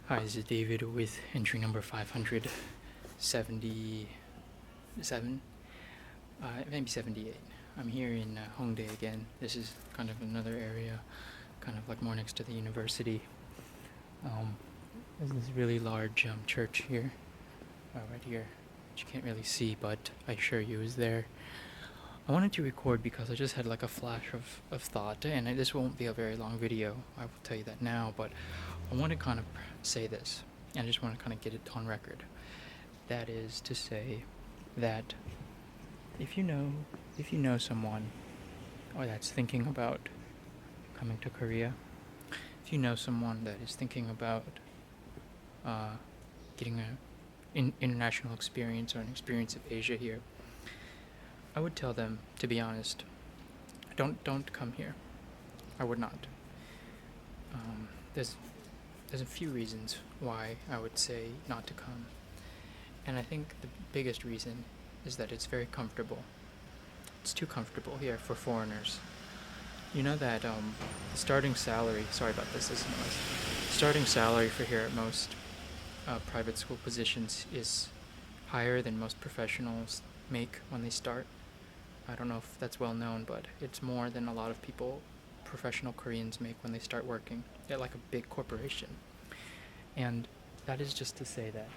Hi, this is David with entry number 577, maybe 78. I'm here in Hongdae again. This is kind of another area, kind of like more next to the university. There's this really large church here, right here, which you can't really see, but I assure you is there. I wanted to record because I just had like a flash of thought, and this won't be a very long video, I will tell you that now, but I want to kind of say this, and I just want to kind of get it on record. That is to say that if you know someone or that's thinking about coming to Korea, if you know someone that is thinking about getting an international experience or an experience of Asia here, I would tell them, to be honest, don't come here. I would not. There's a few reasons why I would say not to come, and I think the biggest reason is that it's very comfortable. It's too comfortable here for foreigners. You know that the starting salary. Sorry about this. This is noise. Starting salary for here at most private school positions is higher than most professionals make when they start. I don't know if that's well known, but it's more than a lot of professional Koreans make when they start working at like a big corporation. And that is just to say that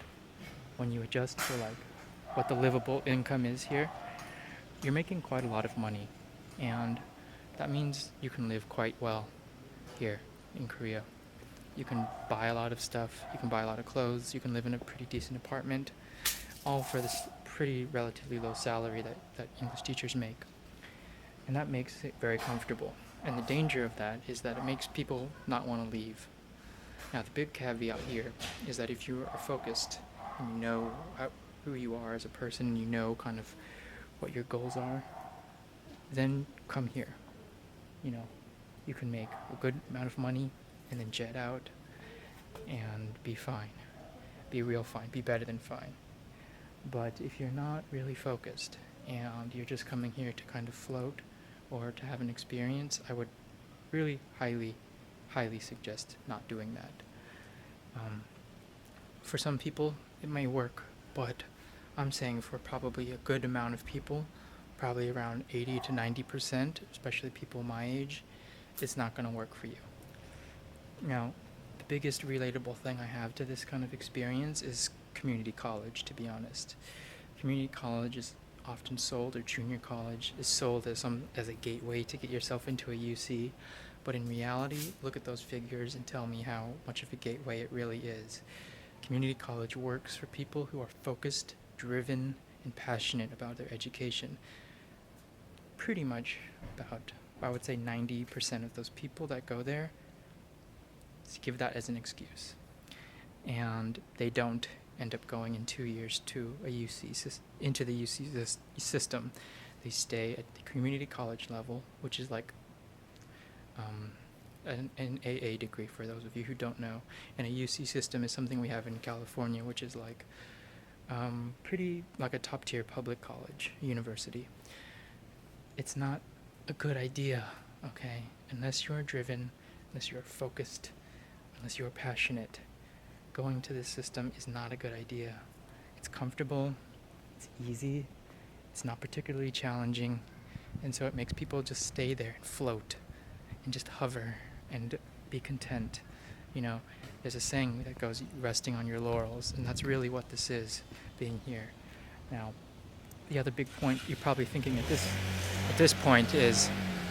when you adjust for like what the livable income is here, you're making quite a lot of money. And that means you can live quite well here in Korea. You can buy a lot of stuff, you can buy a lot of clothes, you can live in a pretty decent apartment, all for this pretty relatively low salary that English teachers make. And that makes it very comfortable. And the danger of that is that it makes people not want to leave. Now, the big caveat here is that if you are focused and you know who you are as a person, and you know kind of what your goals are, then come here. You know, you can make a good amount of money and then jet out and be fine. Be real fine. Be better than fine. But if you're not really focused and you're just coming here to kind of float or to have an experience, I would really highly suggest not doing that. For some people, it may work, but I'm saying for probably a good amount of people, probably around 80 to 90%, especially people my age, it's not going to work for you. Now, the biggest relatable thing I have to this kind of experience is community college, to be honest. Community college is often sold, or junior college is sold as a gateway to get yourself into a UC, but in reality, look at those figures and tell me how much of a gateway it really is. Community college works for people who are focused, driven, and passionate about their education. Pretty much about, I would say, 90% of those people that go there give that as an excuse. And they don't end up going in 2 years to into the UC system. They stay at the community college level, which is like an AA degree for those of you who don't know. And a UC system is something we have in California, which is like pretty like a top tier public college, university. It's not a good idea, okay? Unless you are driven, unless you are focused, unless you are passionate, going to this system is not a good idea. It's comfortable, it's easy, it's not particularly challenging, and so it makes people just stay there and float and just hover and be content. You know, there's a saying that goes, resting on your laurels, and that's really what this is, being here. Now, the other big point you're probably thinking at this point is,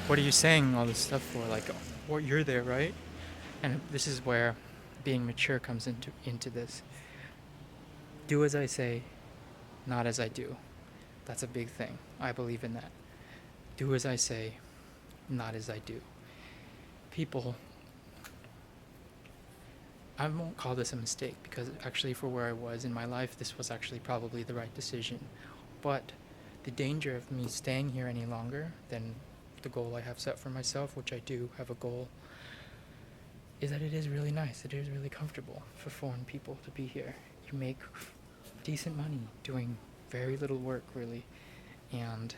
what are you saying all this stuff for? Like, well, you're there, right? And this is where being mature comes into this. Do as I say, not as I do. That's a big thing. I believe in that. Do as I say, not as I do. People, I won't call this a mistake, because actually for where I was in my life, this was actually probably the right decision. But the danger of me staying here any longer than the goal I have set for myself, which I do have a goal, is that it is really nice, it is really comfortable for foreign people to be here. You make decent money doing very little work, really, and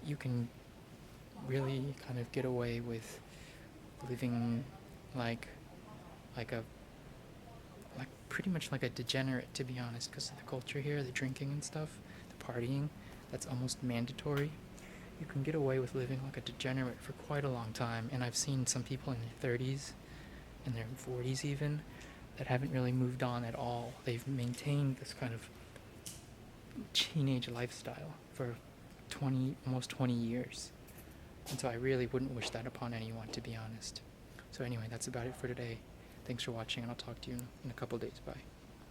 you can really kind of get away with living like a pretty much like a degenerate, to be honest, because of the culture here, the drinking and stuff, the partying, that's almost mandatory. You can get away with living like a degenerate for quite a long time, and I've seen some people in their 30s and their 40s even that haven't really moved on at all. They've maintained this kind of teenage lifestyle for almost 20 years. And so I really wouldn't wish that upon anyone, to be honest. So anyway, that's about it for today. Thanks for watching, and I'll talk to you in a couple days. Bye.